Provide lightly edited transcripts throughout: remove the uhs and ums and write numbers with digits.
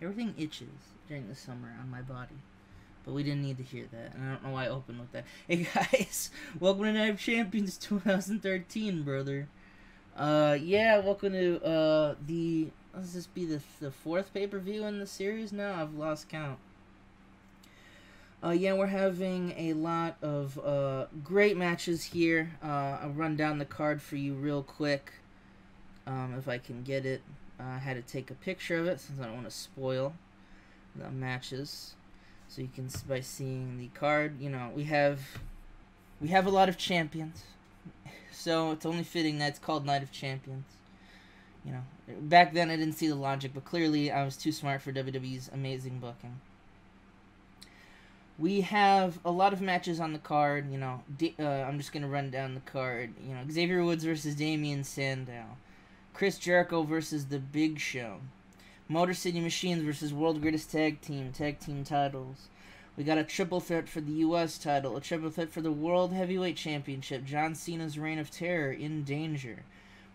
Everything itches during the summer on my body. But we didn't need to hear that, and I don't know why I opened with that. Hey guys, welcome to Night of Champions 2013, brother. Yeah, welcome to, let's this be the fourth pay-per-view in the series now? I've lost count. Yeah, we're having a lot of, great matches here. I'll run down the card for you real quick, if I can get it. I had to take a picture of it since I don't want to spoil the matches. So you can, by seeing the card, you know, we have a lot of champions. So it's only fitting that it's called Night of Champions. You know, back then I didn't see the logic, but clearly I was too smart for WWE's amazing booking. We have a lot of matches on the card, you know. I'm just going to run down the card. You know, Xavier Woods versus Damien Sandow. Chris Jericho versus The Big Show. Motor City Machines versus World Greatest Tag Team titles. We got a triple threat for the U.S. title, a triple threat for the World Heavyweight Championship, John Cena's Reign of Terror in danger.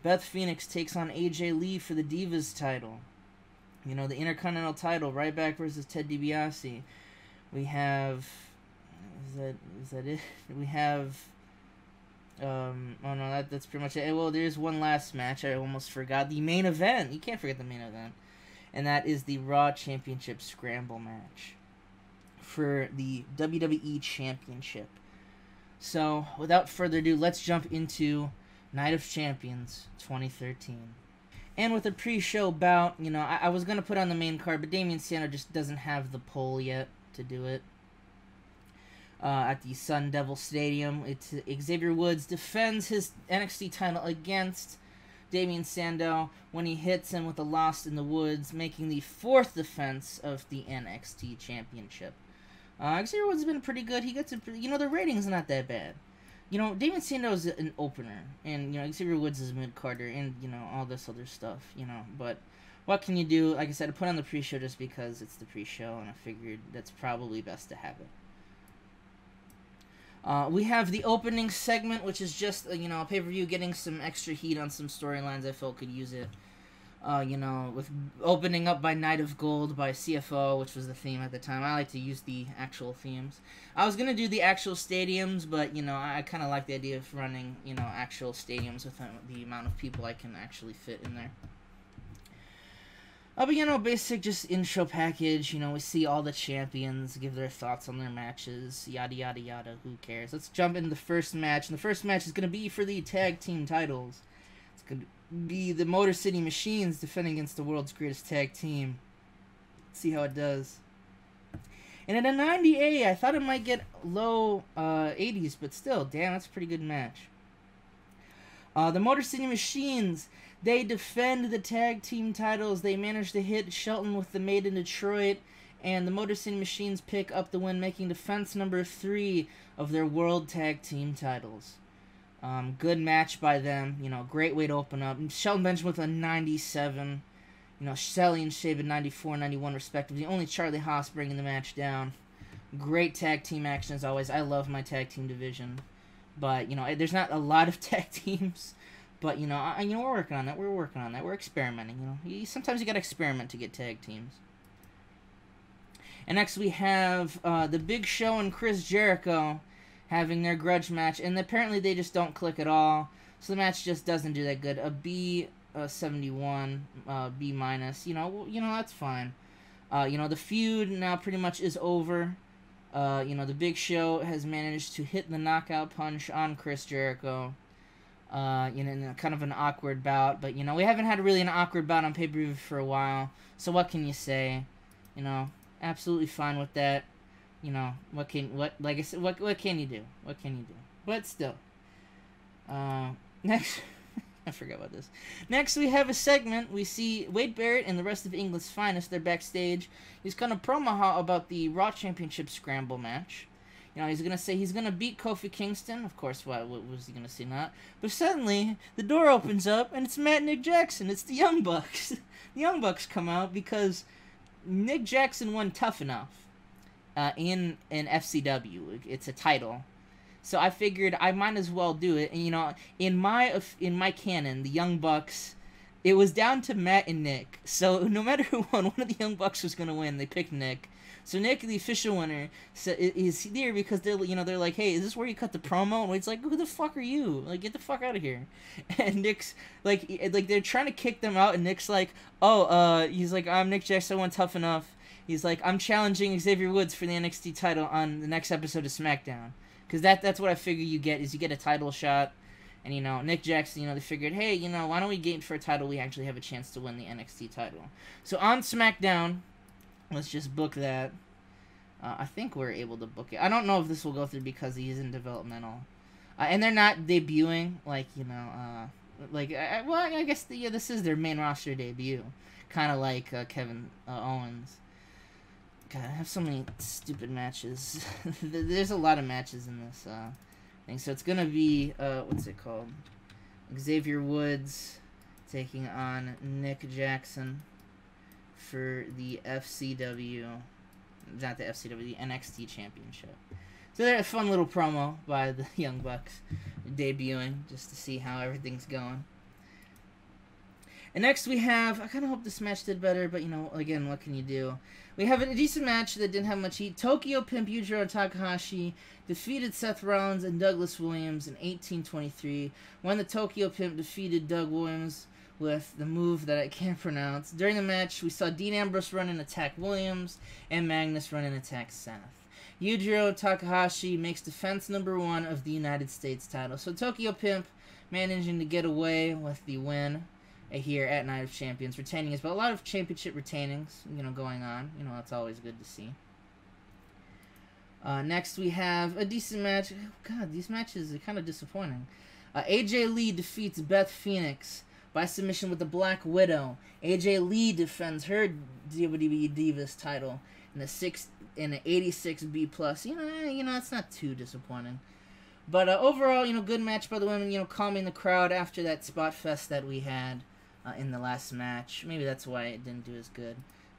Beth Phoenix takes on AJ Lee for the Divas title. You know, the Intercontinental title, Ryback versus Ted DiBiase. We have, is that it? We have, oh no, that's pretty much it. Well, there's one last match, I almost forgot. The main event, you can't forget the main event. And that is the Raw Championship Scramble match for the WWE Championship. So, without further ado, let's jump into Night of Champions 2013. And with a pre-show bout, you know, I was going to put on the main card, but Damien Sandow just doesn't have the pull yet to do it. At the Sun Devil Stadium, it's Xavier Woods defends his NXT title against Damien Sandow when he hits him with a Lost in the Woods, making the fourth defense of the NXT Championship. Xavier Woods has been pretty good. He gets a, you know, the rating's not that bad. You know, Damien Sandow is an opener, and, you know, Xavier Woods is mid-carder, and, you know, all this other stuff, you know, but what can you do? Like I said, I put on the pre-show just because it's the pre-show, and I figured that's probably best to have it. We have the opening segment, which is just, you know, a pay-per-view getting some extra heat on some storylines I felt could use it. You know, with opening up by Night of Gold by CFO, which was the theme at the time. I like to use the actual themes. I was going to do the actual stadiums, but, you know, I kind of like the idea of running, you know, actual stadiums with the amount of people I can actually fit in there. But, you know, basic just intro package. You know, we see all the champions give their thoughts on their matches. Yada, yada, yada. Who cares? Let's jump into the first match. And the first match is going to be for the tag team titles. It's going to be the Motor City Machines defending against the world's greatest tag team. Let's see how it does. And at a 90A, I thought it might get low 80s, but still, damn, that's a pretty good match. The Motor City Machines, they defend the tag team titles. They manage to hit Shelton with the Made in Detroit, and the Motor City Machines pick up the win, making defense number 3 of their World Tag Team titles. Good match by them. You know, great way to open up. Shelton Benjamin with a 97. You know, Shelley and Shave at 94, 91 respectively. Only Charlie Haas bringing the match down. Great tag team action as always. I love my tag team division. But, you know, there's not a lot of tag teams. But, you know, we're working on that. We're working on that. We're experimenting, you know. Sometimes you gotta experiment to get tag teams. And next we have The Big Show and Chris Jericho having their grudge match. And apparently they just don't click at all. So the match just doesn't do that good. A B 71, B minus. You know, that's fine. You know, the feud now pretty much is over. You know, the Big Show has managed to hit the knockout punch on Chris Jericho. You know, in kind of an awkward bout, but, you know, we haven't had really an awkward bout on pay-per-view for a while, so what can you say? You know, absolutely fine with that. You know, like I said, what can you do? What can you do? But still, next, I forgot about this. Next, we have a segment. We see Wade Barrett and the rest of England's finest. They're backstage. He's gonna promo about the Raw Championship Scramble match. You know, he's going to say he's going to beat Kofi Kingston. Of course, what was he going to say not? But suddenly, the door opens up, and it's Matt and Nick Jackson. It's the Young Bucks. The Young Bucks come out because Nick Jackson won Tough Enough in FCW. It's a title. So I figured I might as well do it. And, you know, in my canon, the Young Bucks it was down to Matt and Nick. So no matter who won, one of the Young Bucks was going to win. They picked Nick. So Nick, the official winner, is there because they're like, hey, is this where you cut the promo? And Wade's like, who the fuck are you? Like, get the fuck out of here. And Nick's like they're trying to kick them out, and Nick's like, he's like, I'm Nick Jackson, one tough enough. He's like, I'm challenging Xavier Woods for the NXT title on the next episode of SmackDown. Because that's what I figure you get a title shot. And, Nick Jackson, they figured, hey, why don't we get for a title we actually have a chance to win the NXT title. So on SmackDown, let's just book that. I think we're able to book it. I don't know if this will go through because he's in developmental. And they're not debuting, like, I guess, this is their main roster debut. Kind of like Kevin Owens. God, I have so many stupid matches. There's a lot of matches in this thing. So it's going to be, what's it called? Xavier Woods taking on Nick Jackson for the FCW, not the FCW, the NXT Championship. So they're a fun little promo by the Young Bucks debuting just to see how everything's going. And next we have, I kind of hope this match did better, but again, what can you do? We have a decent match that didn't have much heat. Tokyo Pimp Yujiro and Takahashi defeated Seth Rollins and Douglas Williams in 1823 when the Tokyo Pimp defeated Doug Williams with the move that I can't pronounce. During the match, we saw Dean Ambrose run and attack Williams, and Magnus run and attack Seth. Yujiro Takahashi makes defense number 1 of the United States title. So Tokyo Pimp managing to get away with the win here at Night of Champions, retaining his, but a lot of championship retainings, going on. That's always good to see. Next we have a decent match. God, these matches are kind of disappointing. AJ Lee defeats Beth Phoenix by submission with the Black Widow. AJ Lee defends her WWE Divas title in an 86B+. It's not too disappointing. But overall, good match by the women, calming the crowd after that spot fest that we had in the last match. Maybe that's why it didn't do as good.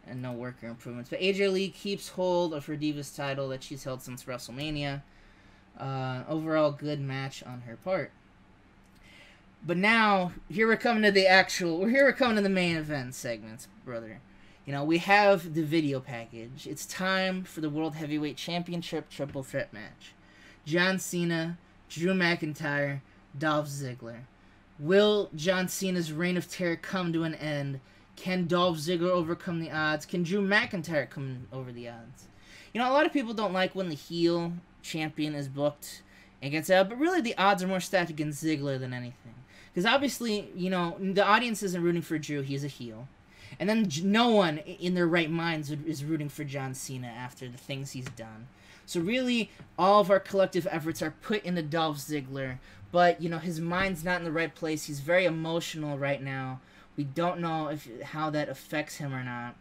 And no worker improvements. But AJ Lee keeps hold of her Divas title that she's held since WrestleMania. Overall, good match on her part. But now, here we're coming to the main event segments, brother. We have the video package. It's time for the World Heavyweight Championship Triple Threat match. John Cena, Drew McIntyre, Dolph Ziggler. Will John Cena's reign of terror come to an end? Can Dolph Ziggler overcome the odds? Can Drew McIntyre come over the odds? A lot of people don't like when the heel champion is booked against that, but really the odds are more stacked against Ziggler than anything. Because obviously, the audience isn't rooting for Drew, he's a heel. And then no one in their right minds is rooting for John Cena after the things he's done. So really, all of our collective efforts are put into Dolph Ziggler. But, his mind's not in the right place. He's very emotional right now. We don't know how that affects him or not.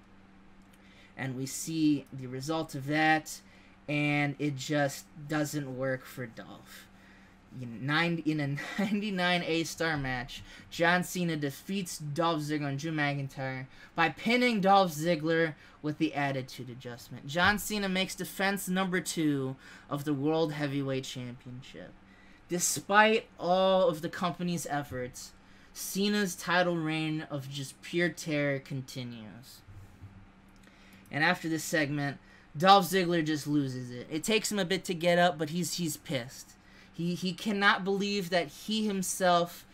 And we see the result of that. And it just doesn't work for Dolph. In a 99 A-star match, John Cena defeats Dolph Ziggler and Drew McIntyre by pinning Dolph Ziggler with the Attitude Adjustment. John Cena makes defense number 2 of the World Heavyweight Championship. Despite all of the company's efforts, Cena's title reign of just pure terror continues. And after this segment, Dolph Ziggler just loses it. It takes him a bit to get up, but he's pissed. He cannot believe that he himself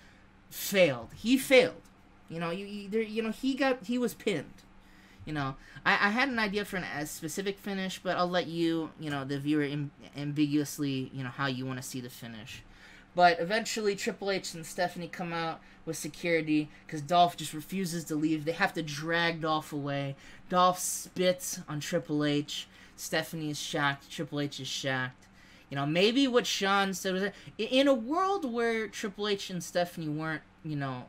failed. He failed. He was pinned. I had an idea for a specific finish, but I'll let you, the viewer, ambiguously, how you want to see the finish. But eventually, Triple H and Stephanie come out with security because Dolph just refuses to leave. They have to drag Dolph away. Dolph spits on Triple H. Stephanie is shocked. Triple H is shocked. Maybe what Sean said was that in a world where Triple H and Stephanie weren't,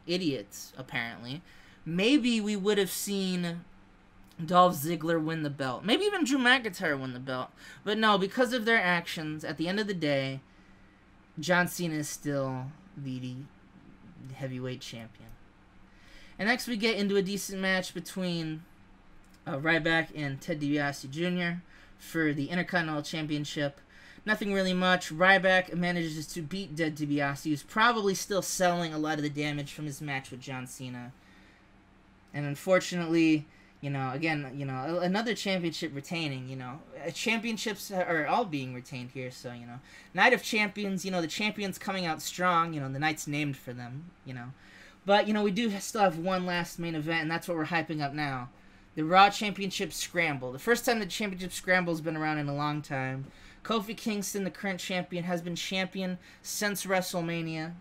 idiots, apparently, maybe we would have seen Dolph Ziggler win the belt. Maybe even Drew McIntyre win the belt. But no, because of their actions, at the end of the day, John Cena is still the heavyweight champion. And next we get into a decent match between Ryback and Ted DiBiase Jr. for the Intercontinental Championship. Nothing really much. Ryback manages to beat Ted DiBiase, who's probably still selling a lot of the damage from his match with John Cena. And unfortunately, again, another championship retaining, championships are all being retained here. So, Night of Champions, the champions coming out strong, the night's named for them, But, we do still have one last main event, and that's what we're hyping up now. The Raw Championship Scramble. The first time the Championship Scramble has been around in a long time. Kofi Kingston, the current champion, has been champion since WrestleMania.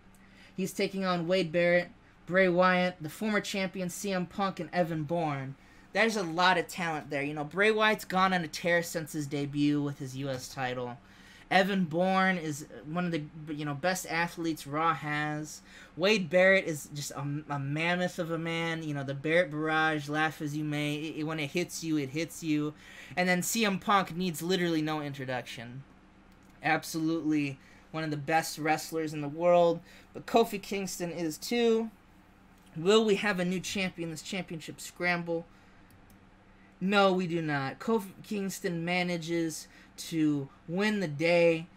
He's taking on Wade Barrett, Bray Wyatt, the former champion CM Punk, and Evan Bourne. There's a lot of talent there. Bray Wyatt's gone on a tear since his debut with his U.S. title. Evan Bourne is one of the best athletes Raw has. Wade Barrett is just a mammoth of a man. The Barrett barrage, laugh as you may. When it hits you, it hits you. And then CM Punk needs literally no introduction. Absolutely one of the best wrestlers in the world. But Kofi Kingston is too. Will we have a new champion this championship scramble? No, we do not. Kofi Kingston manages to win the day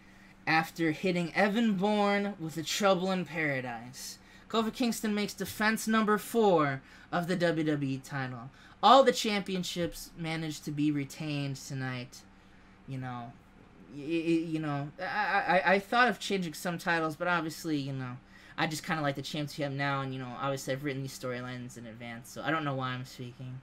after hitting Evan Bourne with a Trouble in Paradise. Kofi Kingston makes defense number 4 of the WWE title. All the championships managed to be retained tonight. I thought of changing some titles, but obviously, I just kind of like the champs we have now, and, obviously I've written these storylines in advance, so I don't know why I'm speaking.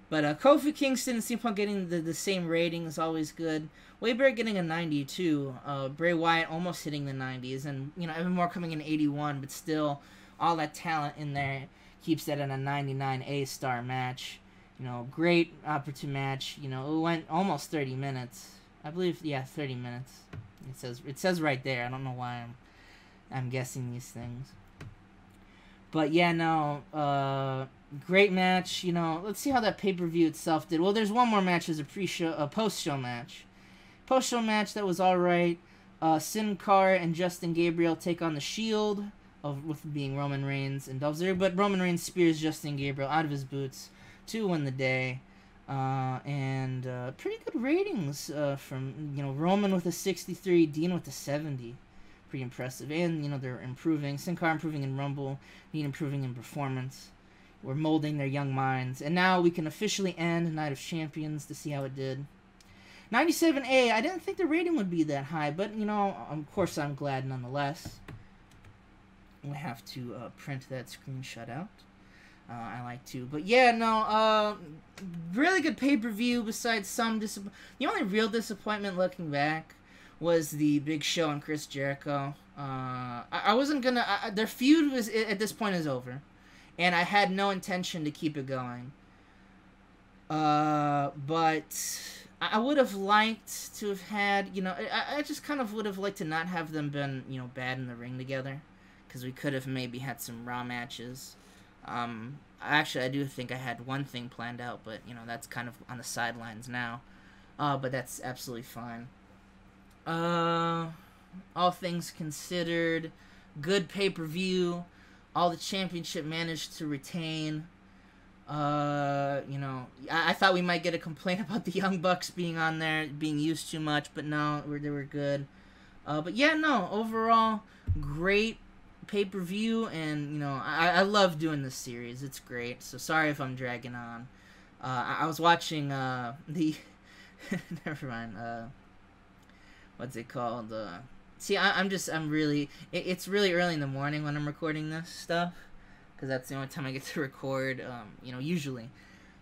But Kofi Kingston and CM Punk getting the same rating is always good. Wade Barrett getting a 92. Bray Wyatt almost hitting the 90s. And, Evan Bourne coming in 81. But still, all that talent in there keeps that in a 99 A-star match. Great opportune match. It went almost 30 minutes. I believe, 30 minutes. It says right there. I don't know why I'm guessing these things. But, great match. Let's see how that pay-per-view itself did. Well, there's one more match as a post-show match. Post-show match that was alright. Sin Cara and Justin Gabriel take on the Shield, with being Roman Reigns and Dolph Ziggler. But Roman Reigns spears Justin Gabriel out of his boots to win the day. And pretty good ratings from, Roman with a 63, Dean with a 70. Pretty impressive. And, they're improving. Sin Cara improving in Rumble. Dean improving in performance. We're molding their young minds. And now we can officially end Night of Champions to see how it did. 97A, I didn't think the rating would be that high, but, of course I'm glad nonetheless. We have to print that screenshot out. I like to. But really good pay-per-view besides some disappointment. The only real disappointment looking back was the Big Show and Chris Jericho. I wasn't gonna... their feud was at this point is over. And I had no intention to keep it going. But I would have liked to have had, I just kind of would have liked to not have them been, bad in the ring together. Because we could have maybe had some Raw matches. Actually, I do think I had one thing planned out, but, that's kind of on the sidelines now. But that's absolutely fine. All things considered, good pay-per-view. All the championship managed to retain. I thought we might get a complaint about the Young Bucks being on there, being used too much, but no, they were good. Overall, great pay-per-view, and, I love doing this series. It's great, so sorry if I'm dragging on. I was watching, never mind, what's it called, see, I'm really... It's really early in the morning when I'm recording this stuff. Because that's the only time I get to record, usually.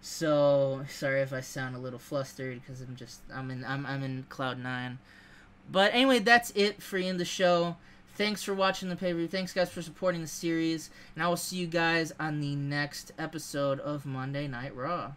So, sorry if I sound a little flustered. Because I'm in Cloud 9. But anyway, that's it for the end of the show. Thanks for watching the pay-per-view. Thanks, guys, for supporting the series. And I will see you guys on the next episode of Monday Night Raw.